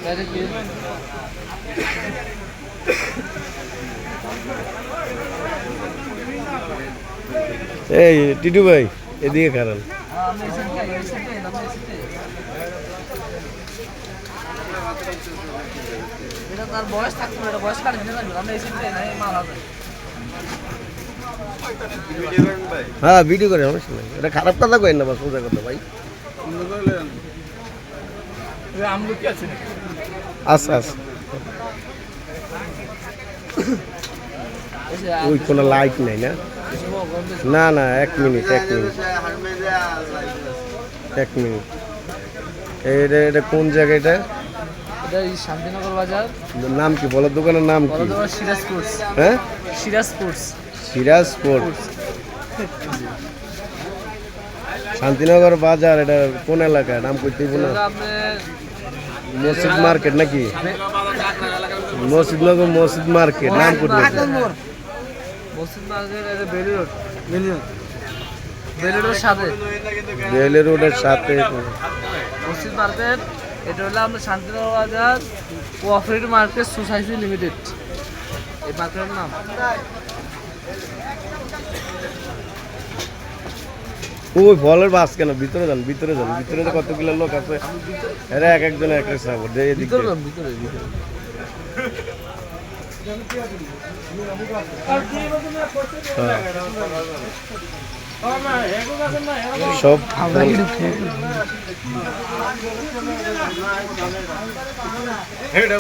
এই টিটু ভাই এদিকে কারণ তার বয়স থাকতো না, বয়স কাটে আমরা এসে মাল হবে। হ্যাঁ ভিডিও করে সমস্যা নাই, এটা খারাপ কথা কই না, বাস সোজা কথা ভাই। আচ্ছা আচ্ছা ওই কোনো লাইট নাই না? না না 1 মিনিট এটা এটা কোন জায়গা? এটা শান্তিনগর বাজার। নাম কি বলো দোকানের নাম কি? সিরাজ ফুডস। হ্যাঁ সিরাজ ফুডস। সিরাজ ফুডস শান্তিনগর বাজার। এটা কোন এলাকা নাম কইতেই বলো? মসজিদ মার্কেট নাকি? মসজিদনগর মসজিদ মার্কেট নাম করতে মসজিদ মার্কেট। এটা বেলি রোড। বেলি রোডের সাথে। বেলি রোডের সাথে মসজিদ মার্কেট। এটা হলো আমরা শান্তিনগর বাজার কোঅপারেটিভ মার্কেট সোসাইটি লিমিটেড, এই মার্কেটের নাম। ওই ফলের বাস কেন? ভিতরে যান ভিতরে কতগুলো লোক আছে, এরা এক একজন এক এক সাপোর্ট দেয়। ভিতরে সব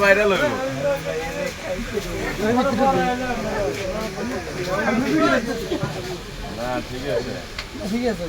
ভাইরাল হইব। ঠিক আছে।